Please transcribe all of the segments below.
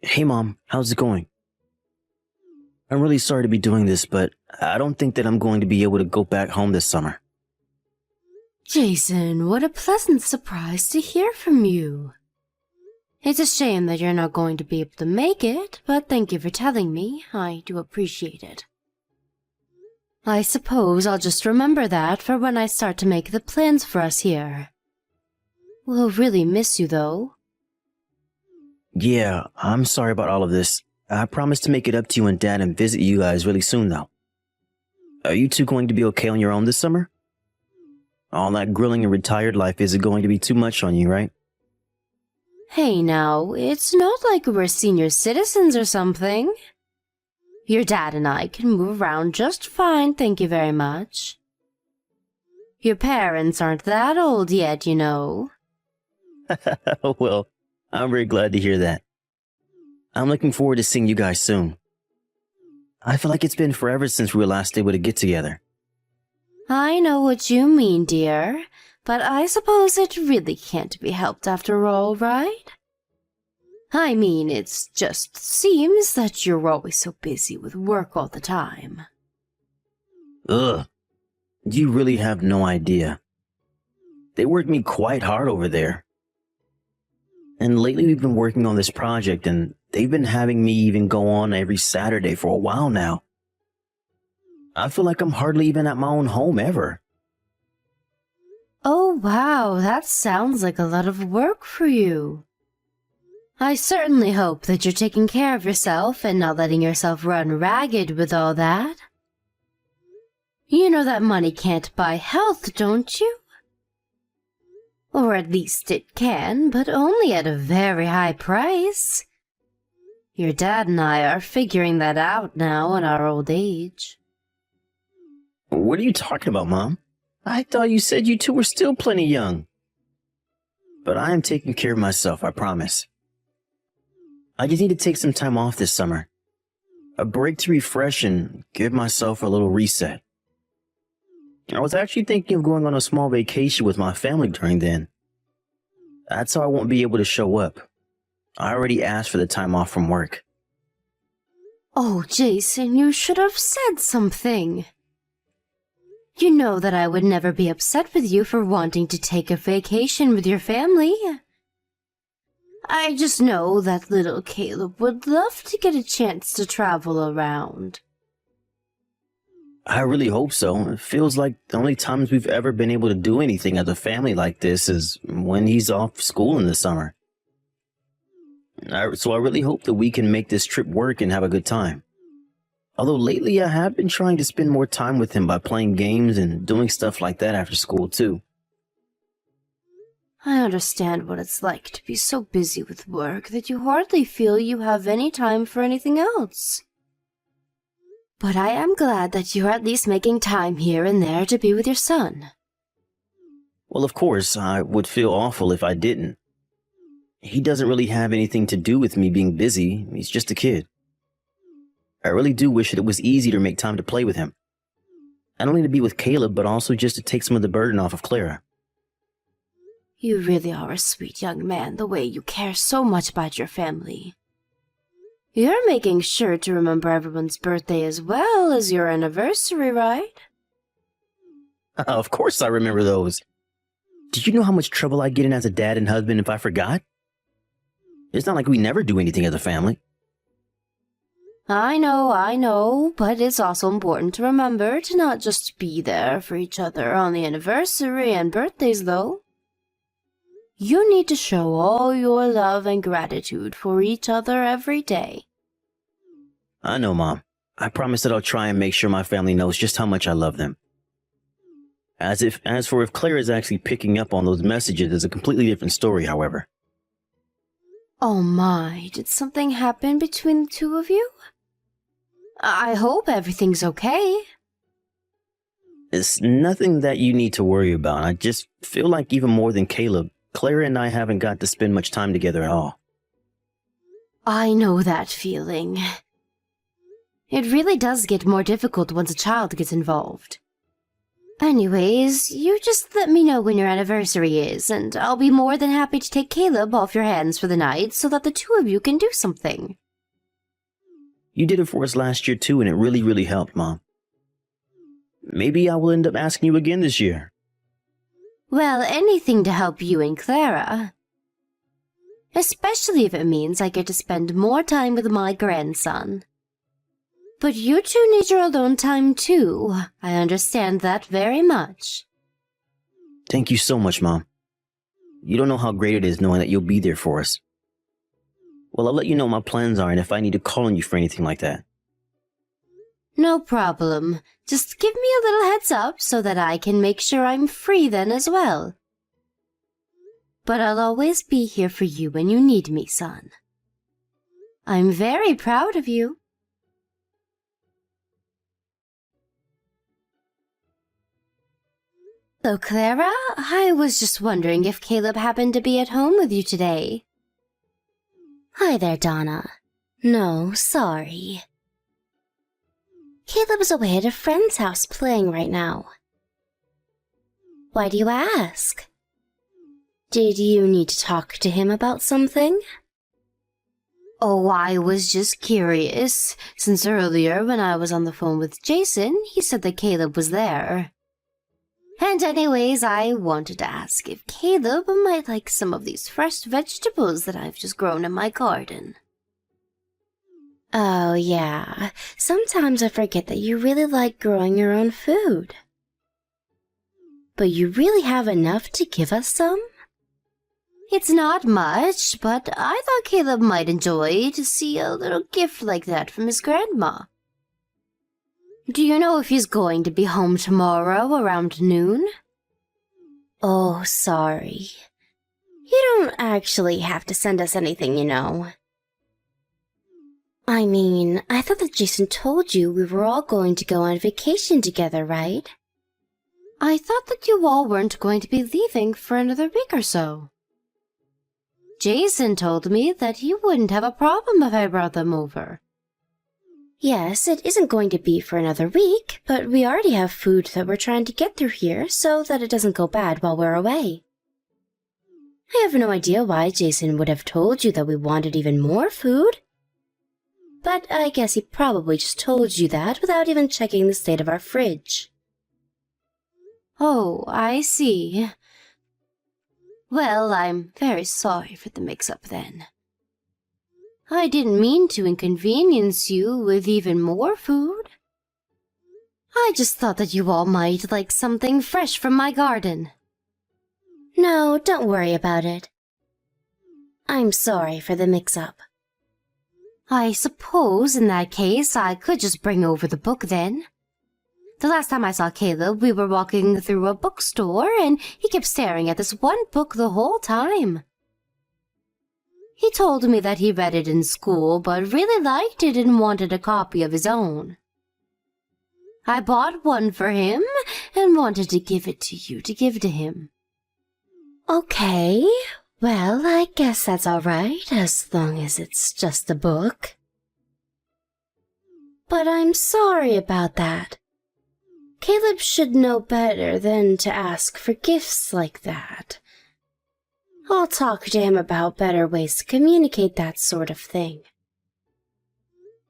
Hey Mom, how's it going? I'm really sorry to be doing this, but I don't think that I'm going to be able to go back home this summer. Jason, what a pleasant surprise to hear from you. It's a shame that you're not going to be able to make it, but thank you for telling me. I do appreciate it. I suppose I'll just remember that for when I start to make the plans for us here. We'll really miss you, though. Yeah, I'm sorry about all of this. I promise to make it up to you and Dad and visit you guys really soon, though. Are you two going to be okay on your own this summer? All that grilling and retired life isn't going to be too much on you, right? Hey now, it's not like we're senior citizens or something. Your dad and I can move around just fine, thank you very much. Your parents aren't that old yet, you know. Well, I'm very glad to hear that. I'm looking forward to seeing you guys soon. I feel like it's been forever since we were last able to get together. I know what you mean, dear, but I suppose it really can't be helped after all, right? I mean, it just seems that you're always so busy with work all the time. Ugh. You really have no idea. They work me quite hard over there. And lately we've been working on this project and they've been having me even go on every Saturday for a while now. I feel like I'm hardly even at my own home ever. Oh wow, that sounds like a lot of work for you. I certainly hope that you're taking care of yourself and not letting yourself run ragged with all that. You know that money can't buy health, don't you? Or at least it can, but only at a very high price. Your dad and I are figuring that out now in our old age. What are you talking about, Mom? I thought you said you two were still plenty young. But I am taking care of myself, I promise. I just need to take some time off this summer. A break to refresh and give myself a little reset. I was actually thinking of going on a small vacation with my family during then. That's how I won't be able to show up. I already asked for the time off from work. Oh, Jason, you should have said something. You know that I would never be upset with you for wanting to take a vacation with your family. I just know that little Caleb would love to get a chance to travel around. I really hope so. It feels like the only times we've ever been able to do anything as a family like this is when he's off school in the summer. So I really hope that we can make this trip work and have a good time. Although lately I have been trying to spend more time with him by playing games and doing stuff like that after school too. I understand what it's like to be so busy with work that you hardly feel you have any time for anything else. But I am glad that you're at least making time here and there to be with your son. Well, of course, I would feel awful if I didn't. He doesn't really have anything to do with me being busy. He's just a kid. I really do wish that it was easier to make time to play with him. Not only to be with Caleb, but also just to take some of the burden off of Clara. You really are a sweet young man, the way you care so much about your family. You're making sure to remember everyone's birthday as well as your anniversary, right? Of course I remember those. Did you know how much trouble I get in as a dad and husband if I forgot? It's not like we never do anything as a family. I know, but it's also important to remember to not just be there for each other on the anniversary and birthdays, though. You need to show all your love and gratitude for each other every day. I know, Mom. I promise that I'll try and make sure my family knows just how much I love them. As for if Claire is actually picking up on those messages is a completely different story, however. Oh my, did something happen between the two of you? I hope everything's okay. It's nothing that you need to worry about. I just feel like even more than Caleb, Clara and I haven't got to spend much time together at all. I know that feeling. It really does get more difficult once a child gets involved. Anyways, you just let me know when your anniversary is, and I'll be more than happy to take Caleb off your hands for the night so that the two of you can do something. You did it for us last year too, and it really, really helped, Mom. Maybe I will end up asking you again this year. Well, anything to help you and Clara. Especially if it means I get to spend more time with my grandson. But you two need your alone time too. I understand that very much. Thank you so much, Mom. You don't know how great it is knowing that you'll be there for us. Well, I'll let you know what my plans are and if I need to call on you for anything like that. No problem. Just give me a little heads up so that I can make sure I'm free then as well. But I'll always be here for you when you need me, son. I'm very proud of you. So, Clara, I was just wondering if Caleb happened to be at home with you today. Hi there, Donna. No, sorry. Caleb's away at a friend's house playing right now. Why do you ask? Did you need to talk to him about something? Oh, I was just curious, since earlier when I was on the phone with Jason, he said that Caleb was there. And anyways, I wanted to ask if Caleb might like some of these fresh vegetables that I've just grown in my garden. Oh, yeah. Sometimes I forget that you really like growing your own food. But you really have enough to give us some? It's not much, but I thought Caleb might enjoy to see a little gift like that from his grandma. Do you know if he's going to be home tomorrow around noon? Oh, sorry. You don't actually have to send us anything, you know. I mean, I thought that Jason told you we were all going to go on vacation together, right? I thought that you all weren't going to be leaving for another week or so. Jason told me that he wouldn't have a problem if I brought them over. Yes, it isn't going to be for another week, but we already have food that we're trying to get through here so that it doesn't go bad while we're away. I have no idea why Jason would have told you that we wanted even more food. But I guess he probably just told you that without even checking the state of our fridge. Oh, I see. Well, I'm very sorry for the mix-up then. I didn't mean to inconvenience you with even more food. I just thought that you all might like something fresh from my garden. No, don't worry about it. I'm sorry for the mix-up. I suppose in that case I could just bring over the book then. The last time I saw Caleb, we were walking through a bookstore and he kept staring at this one book the whole time. He told me that he read it in school, but really liked it and wanted a copy of his own. I bought one for him and wanted to give it to you to give to him. Okay, well, I guess that's all right, as long as it's just a book. But I'm sorry about that. Caleb should know better than to ask for gifts like that. I'll talk to him about better ways to communicate that sort of thing.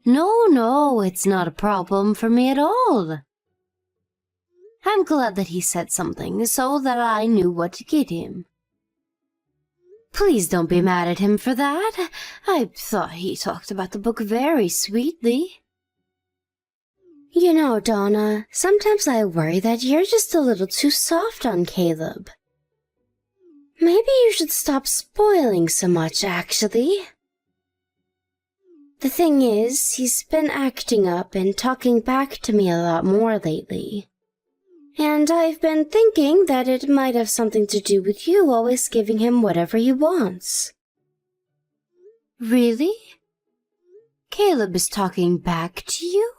No, it's not a problem for me at all. I'm glad that he said something so that I knew what to get him. Please don't be mad at him for that. I thought he talked about the book very sweetly. You know, Donna, sometimes I worry that you're just a little too soft on Caleb. Maybe you should stop spoiling so much, actually. The thing is, he's been acting up and talking back to me a lot more lately. And I've been thinking that it might have something to do with you always giving him whatever he wants. Really? Caleb is talking back to you?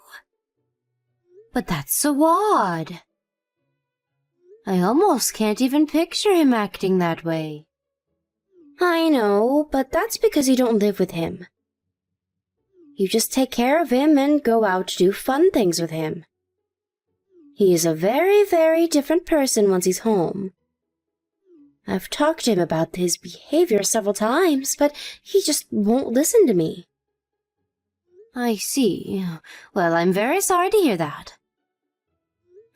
But that's so odd. I almost can't even picture him acting that way. I know, but that's because you don't live with him. You just take care of him and go out to do fun things with him. He is a very, very different person once he's home. I've talked to him about his behavior several times, but he just won't listen to me. I see. Well, I'm very sorry to hear that.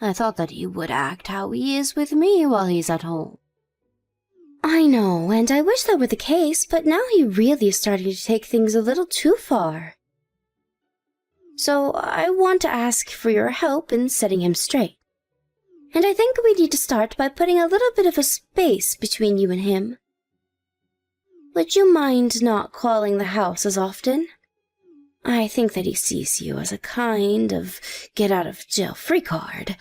I thought that he would act how he is with me while he's at home. I know, and I wish that were the case, but now he really is starting to take things a little too far. So I want to ask for your help in setting him straight. And I think we need to start by putting a little bit of a space between you and him. Would you mind not calling the house as often? I think that he sees you as a kind of get-out-of-jail-free card.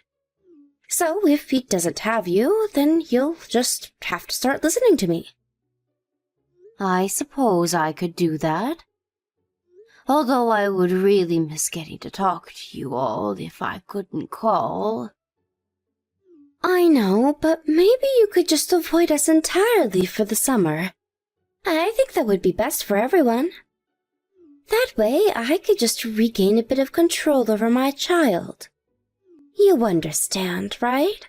So if he doesn't have you, then you'll just have to start listening to me. I suppose I could do that. Although I would really miss getting to talk to you all if I couldn't call. I know, but maybe you could just avoid us entirely for the summer. I think that would be best for everyone. That way, I could just regain a bit of control over my child. You understand, right?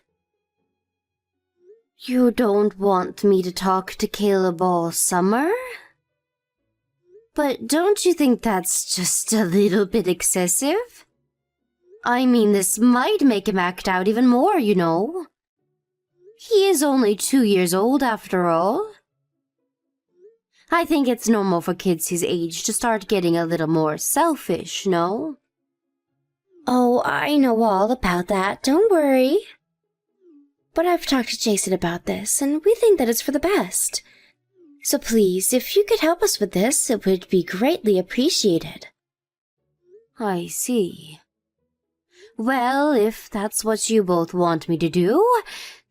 You don't want me to talk to Caleb all summer? But don't you think that's just a little bit excessive? I mean, this might make him act out even more, you know. He is only 2 years old after all. I think it's normal for kids his age to start getting a little more selfish, no? Oh, I know all about that, don't worry. But I've talked to Jason about this, and we think that it's for the best. So please, if you could help us with this, it would be greatly appreciated. I see. Well, if that's what you both want me to do,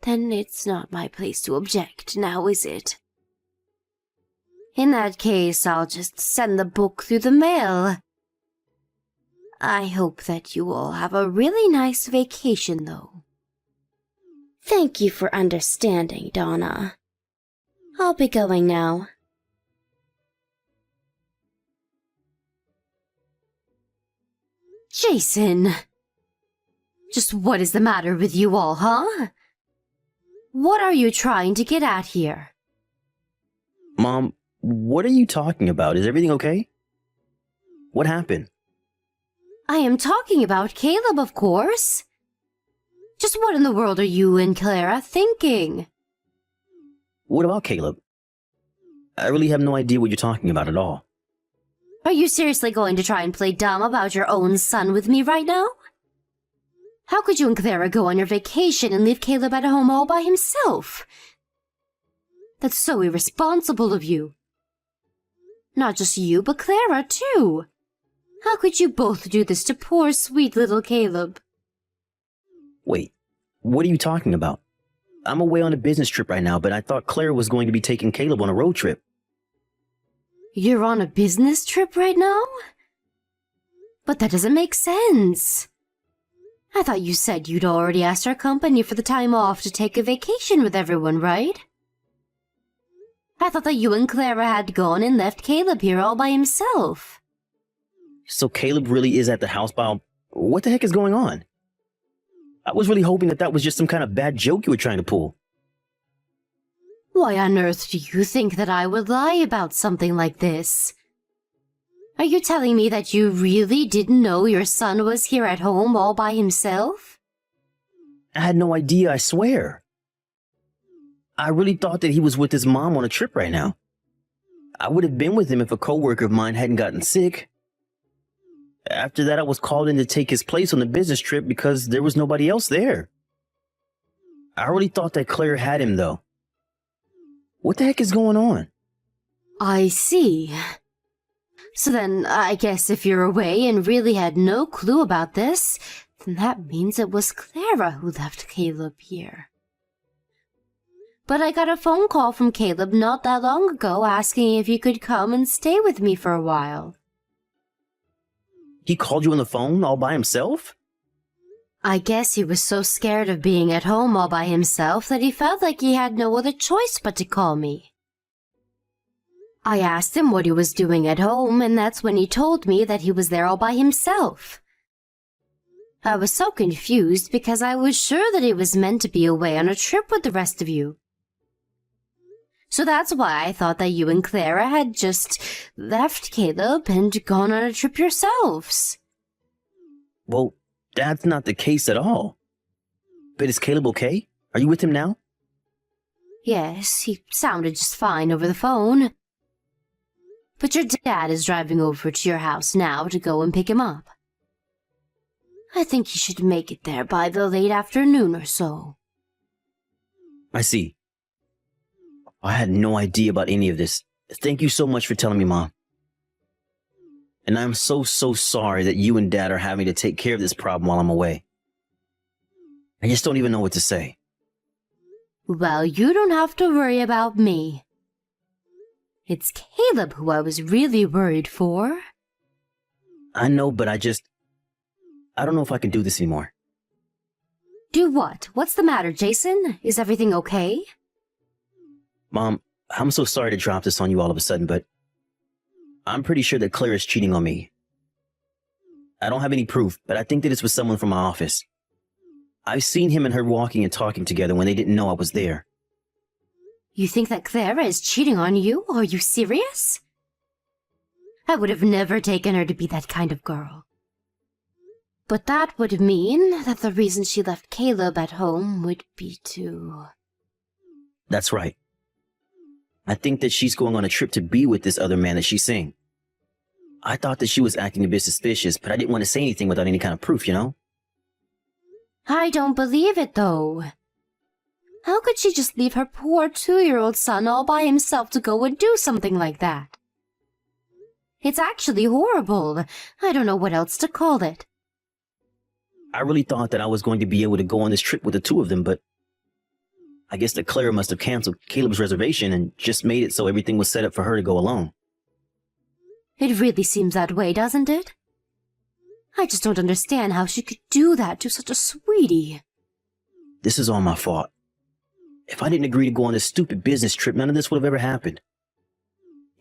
then it's not my place to object, now is it? In that case, I'll just send the book through the mail. I hope that you all have a really nice vacation, though. Thank you for understanding, Donna. I'll be going now. Jason! Just what is the matter with you all, huh? What are you trying to get at here? Mom, what are you talking about? Is everything okay? What happened? I am talking about Caleb, of course. Just what in the world are you and Clara thinking? What about Caleb? I really have no idea what you're talking about at all. Are you seriously going to try and play dumb about your own son with me right now? How could you and Clara go on your vacation and leave Caleb at home all by himself? That's so irresponsible of you. Not just you, but Clara, too. How could you both do this to poor, sweet little Caleb? Wait, what are you talking about? I'm away on a business trip right now, but I thought Claire was going to be taking Caleb on a road trip. You're on a business trip right now? But that doesn't make sense. I thought you said you'd already asked our company for the time off to take a vacation with everyone, right? I thought that you and Clara had gone and left Caleb here all by himself. So Caleb really is at the house by... What the heck is going on? I was really hoping that was just some kind of bad joke you were trying to pull. Why on earth do you think that I would lie about something like this? Are you telling me that you really didn't know your son was here at home all by himself? I had no idea, I swear. I really thought that he was with his mom on a trip right now. I would have been with him if a coworker of mine hadn't gotten sick. After that, I was called in to take his place on the business trip because there was nobody else there. I really thought that Claire had him, though. What the heck is going on? I see. So then, I guess if you're away and really had no clue about this, then that means it was Clara who left Caleb here. But I got a phone call from Caleb not that long ago asking if you could come and stay with me for a while. He called you on the phone all by himself? I guess he was so scared of being at home all by himself that he felt like he had no other choice but to call me. I asked him what he was doing at home, and that's when he told me that he was there all by himself. I was so confused because I was sure that he was meant to be away on a trip with the rest of you. So that's why I thought that you and Clara had just left Caleb and gone on a trip yourselves. Well, that's not the case at all. But is Caleb okay? Are you with him now? Yes, he sounded just fine over the phone. But your dad is driving over to your house now to go and pick him up. I think he should make it there by the late afternoon or so. I see. I had no idea about any of this. Thank you so much for telling me, Mom. And I'm so sorry that you and Dad are having to take care of this problem while I'm away. I just don't even know what to say. Well, you don't have to worry about me. It's Caleb who I was really worried for. I know, but I don't know if I can do this anymore. Do what? What's the matter, Jason? Is everything okay? Mom, I'm so sorry to drop this on you all of a sudden, but I'm pretty sure that Claire is cheating on me. I don't have any proof, but I think that it's with someone from my office. I've seen him and her walking and talking together when they didn't know I was there. You think that Clara is cheating on you? Are you serious? I would have never taken her to be that kind of girl. But that would mean that the reason she left Caleb at home would be to... That's right. I think that she's going on a trip to be with this other man that she's seeing. I thought that she was acting a bit suspicious, but I didn't want to say anything without any kind of proof, you know? I don't believe it, though. How could she just leave her poor 2-year-old son all by himself to go and do something like that? It's actually horrible. I don't know what else to call it. I really thought that I was going to be able to go on this trip with the two of them, but I guess that Clara must have canceled Caleb's reservation and just made it so everything was set up for her to go alone. It really seems that way, doesn't it? I just don't understand how she could do that to such a sweetie. This is all my fault. If I didn't agree to go on this stupid business trip, none of this would have ever happened.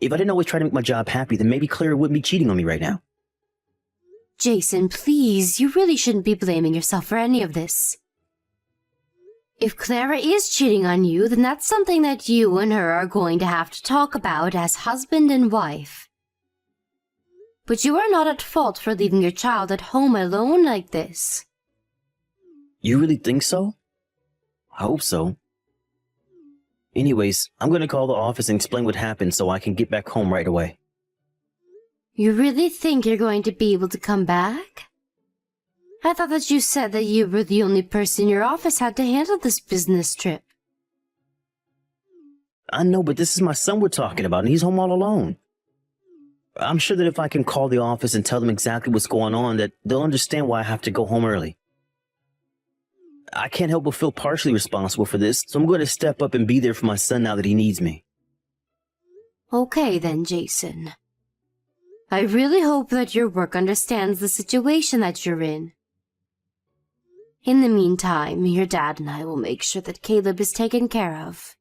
If I didn't always try to make my job happy, then maybe Clara wouldn't be cheating on me right now. Jason, please, you really shouldn't be blaming yourself for any of this. If Clara is cheating on you, then that's something that you and her are going to have to talk about as husband and wife. But you are not at fault for leaving your child at home alone like this. You really think so? I hope so. Anyways, I'm going to call the office and explain what happened so I can get back home right away. You really think you're going to be able to come back? I thought that you said that you were the only person your office had to handle this business trip. I know, but this is my son we're talking about, and he's home all alone. I'm sure that if I can call the office and tell them exactly what's going on, that they'll understand why I have to go home early. I can't help but feel partially responsible for this, so I'm going to step up and be there for my son now that he needs me. Okay then, Jason. I really hope that your work understands the situation that you're in. In the meantime, your dad and I will make sure that Caleb is taken care of.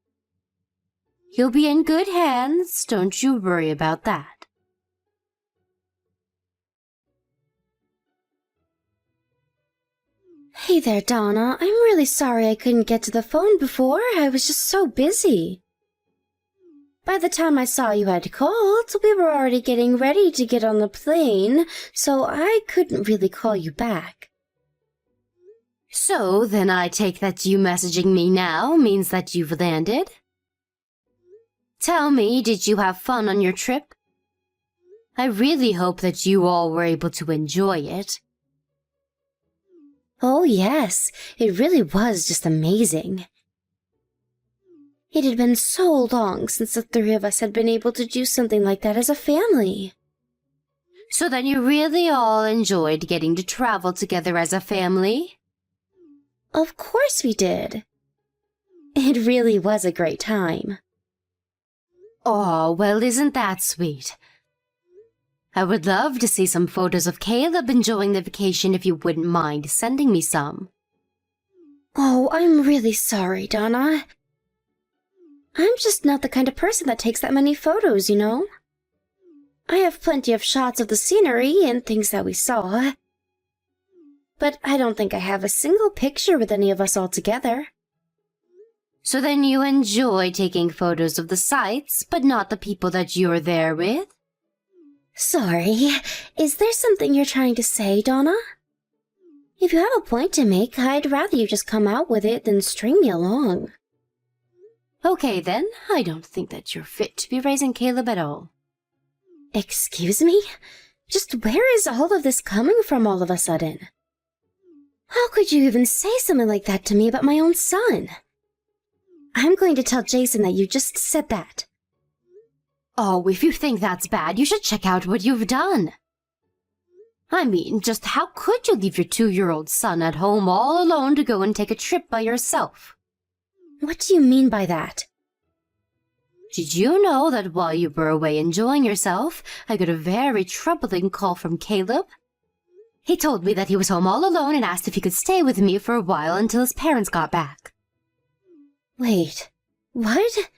He'll be in good hands, don't you worry about that. Hey there, Donna. I'm really sorry I couldn't get to the phone before. I was just so busy. By the time I saw you had called, we were already getting ready to get on the plane, so I couldn't really call you back. So, then I take that you messaging me now means that you've landed? Tell me, did you have fun on your trip? I really hope that you all were able to enjoy it. Oh yes, it really was just amazing. It had been so long since the three of us had been able to do something like that as a family. So then you really all enjoyed getting to travel together as a family? Of course we did. It really was a great time. Oh, well, isn't that sweet? I would love to see some photos of Caleb enjoying the vacation if you wouldn't mind sending me some. Oh, I'm really sorry, Donna. I'm just not the kind of person that takes that many photos, you know? I have plenty of shots of the scenery and things that we saw. but I don't think I have a single picture with any of us all together. So then you enjoy taking photos of the sights, but not the people that you're there with? Sorry, is there something you're trying to say, Donna? If you have a point to make, I'd rather you just come out with it than string me along. Okay then, I don't think that you're fit to be raising Caleb at all. Excuse me? Just where is all of this coming from all of a sudden? How could you even say something like that to me about my own son? I'm going to tell Jason that you just said that. Oh, if you think that's bad, you should check out what you've done. I mean, just how could you leave your 2-year-old son at home all alone to go and take a trip by yourself? What do you mean by that? Did you know that while you were away enjoying yourself, I got a very troubling call from Caleb? He told me that he was home all alone and asked if he could stay with me for a while until his parents got back. Wait, what?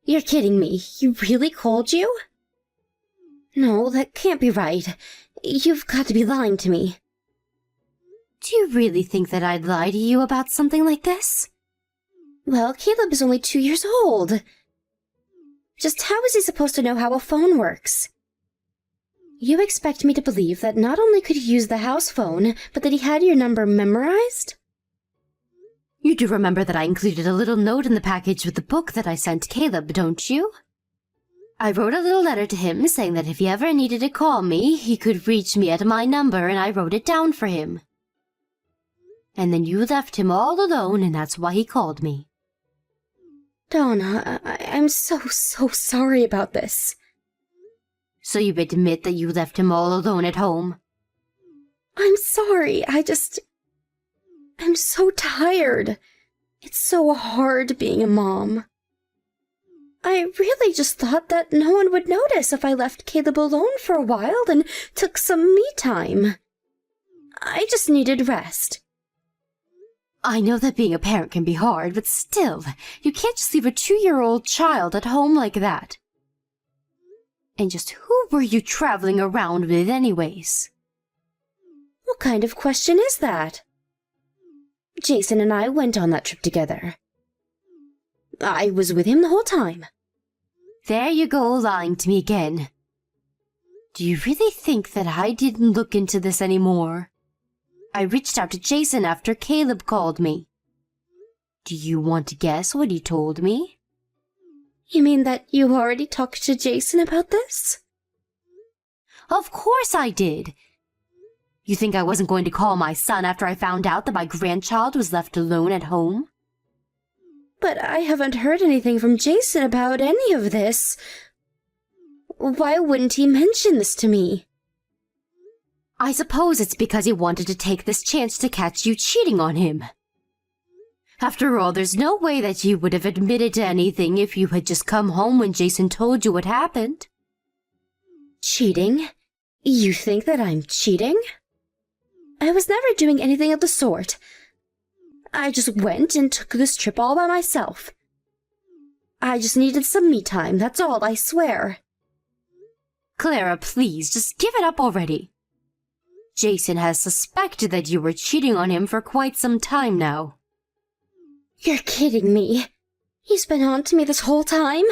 You're kidding me. He really called you? No, that can't be right. You've got to be lying to me. Do you really think that I'd lie to you about something like this? Well, Caleb is only 2 years old. Just how is he supposed to know how a phone works? You expect me to believe that not only could he use the house phone, but that he had your number memorized? You do remember that I included a little note in the package with the book that I sent Caleb, don't you? I wrote a little letter to him saying that if he ever needed to call me, he could reach me at my number, and I wrote it down for him. And then you left him all alone, and that's why he called me. Donna, I'm so sorry about this. So you admit that you left him all alone at home? I'm sorry, I'm so tired. It's so hard being a mom. I really just thought that no one would notice if I left Caleb alone for a while and took some me time. I just needed rest. I know that being a parent can be hard, but still, you can't just leave a 2-year-old child at home like that. And just who were you traveling around with anyways? What kind of question is that? Jason and I went on that trip together. I was with him the whole time. There you go, lying to me again. Do you really think that I didn't look into this anymore? I reached out to Jason after Caleb called me. Do you want to guess what he told me? You mean that you already talked to Jason about this? Of course I did. You think I wasn't going to call my son after I found out that my grandchild was left alone at home? But I haven't heard anything from Jason about any of this. Why wouldn't he mention this to me? I suppose it's because he wanted to take this chance to catch you cheating on him. After all, there's no way that you would have admitted to anything if you had just come home when Jason told you what happened. Cheating? You think that I'm cheating? I was never doing anything of the sort. I just went and took this trip all by myself. I just needed some me time, that's all, I swear. Clara, please, just give it up already. Jason has suspected that you were cheating on him for quite some time now. You're kidding me. He's been on to me this whole time?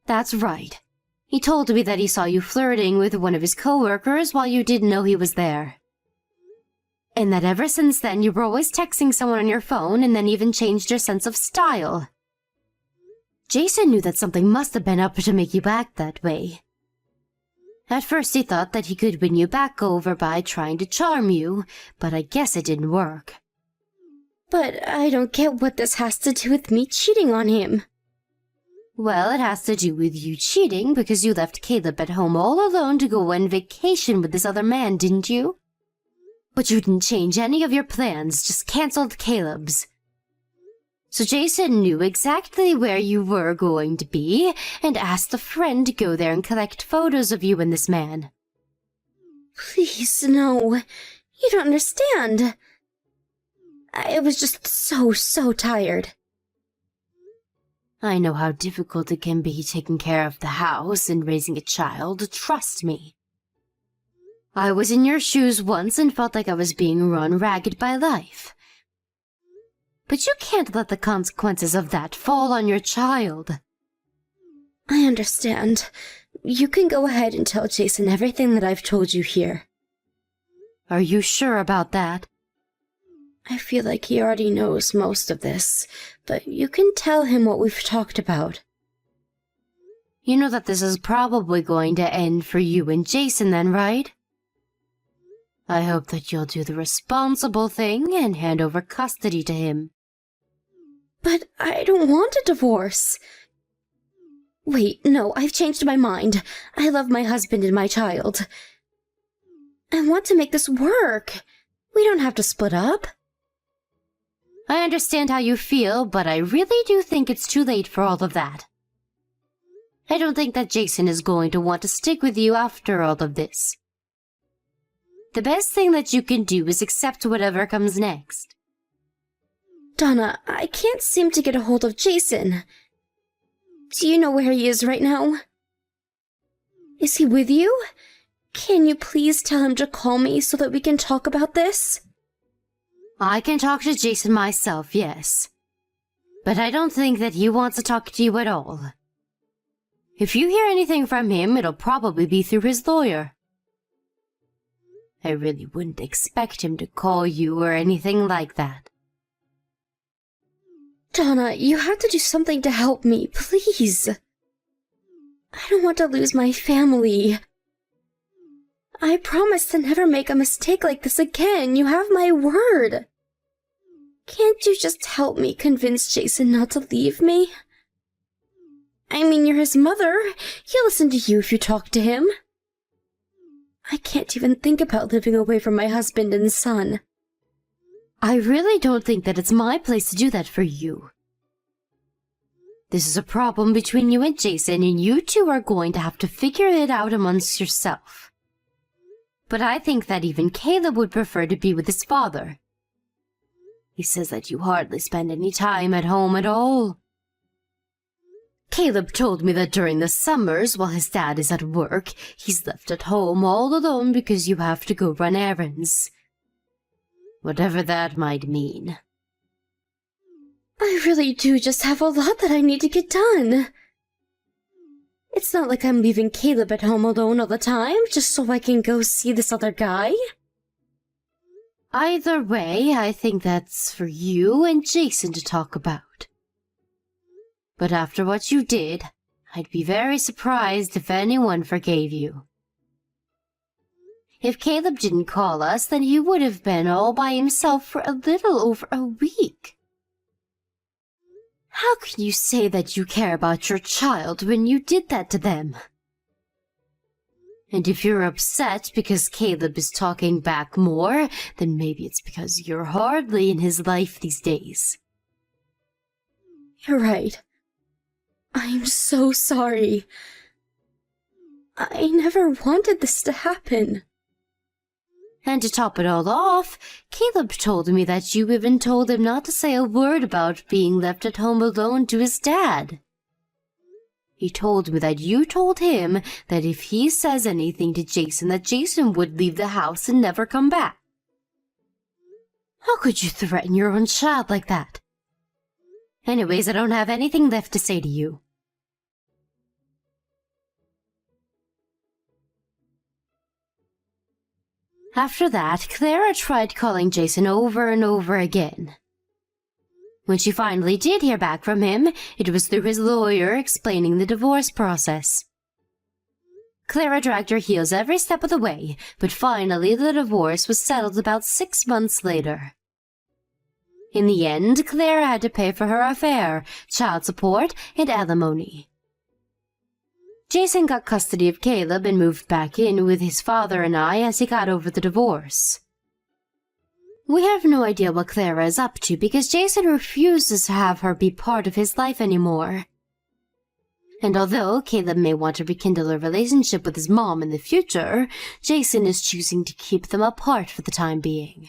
That's right. He told me that he saw you flirting with one of his coworkers while you didn't know he was there. And that ever since then you were always texting someone on your phone and then even changed your sense of style. Jason knew that something must have been up to make you act that way. At first he thought that he could win you back over by trying to charm you, but I guess it didn't work. But I don't get what this has to do with me cheating on him. Well, it has to do with you cheating because you left Caleb at home all alone to go on vacation with this other man, didn't you? But you didn't change any of your plans, just canceled Caleb's. So Jason knew exactly where you were going to be and asked a friend to go there and collect photos of you and this man. Please, no. You don't understand. I was just so tired. I know how difficult it can be taking care of the house and raising a child, trust me. I was in your shoes once and felt like I was being run ragged by life. But you can't let the consequences of that fall on your child. I understand. You can go ahead and tell Jason everything that I've told you here. Are you sure about that? I feel like he already knows most of this, but you can tell him what we've talked about. You know that this is probably going to end for you and Jason then, right? I hope that you'll do the responsible thing and hand over custody to him. But I don't want a divorce. Wait, no, I've changed my mind. I love my husband and my child. I want to make this work. We don't have to split up. I understand how you feel, but I really do think it's too late for all of that. I don't think that Jason is going to want to stick with you after all of this. The best thing that you can do is accept whatever comes next. Donna, I can't seem to get a hold of Jason. Do you know where he is right now? Is he with you? Can you please tell him to call me so that we can talk about this? I can talk to Jason myself, yes. But I don't think that he wants to talk to you at all. If you hear anything from him, it'll probably be through his lawyer. I really wouldn't expect him to call you or anything like that. Donna, you have to do something to help me, please. I don't want to lose my family. I promise to never make a mistake like this again. You have my word. Can't you just help me convince Jason not to leave me? I mean, you're his mother. He'll listen to you if you talk to him. I can't even think about living away from my husband and son. I really don't think that it's my place to do that for you. This is a problem between you and Jason, and you two are going to have to figure it out amongst yourself. But I think that even Caleb would prefer to be with his father. He says that you hardly spend any time at home at all. Caleb told me that during the summers, while his dad is at work, he's left at home all alone because you have to go run errands. Whatever that might mean. I really do just have a lot that I need to get done. It's not like I'm leaving Caleb at home alone all the time, just so I can go see this other guy. Either way, I think that's for you and Jason to talk about. But after what you did, I'd be very surprised if anyone forgave you. If Caleb didn't call us, then he would have been all by himself for a little over a week. How can you say that you care about your child when you did that to them? And if you're upset because Caleb is talking back more, then maybe it's because you're hardly in his life these days. You're right. I'm so sorry. I never wanted this to happen. And to top it all off, Caleb told me that you even told him not to say a word about being left at home alone to his dad. He told me that you told him that if he says anything to Jason, that Jason would leave the house and never come back. How could you threaten your own child like that? Anyways, I don't have anything left to say to you. After that, Clara tried calling Jason over and over again. When she finally did hear back from him, it was through his lawyer explaining the divorce process. Clara dragged her heels every step of the way, but finally the divorce was settled about 6 months later. In the end, Clara had to pay for her affair, child support, and alimony. Jason got custody of Caleb and moved back in with his father and I as he got over the divorce. We have no idea what Clara is up to because Jason refuses to have her be part of his life anymore. And although Caleb may want to rekindle a relationship with his mom in the future, Jason is choosing to keep them apart for the time being.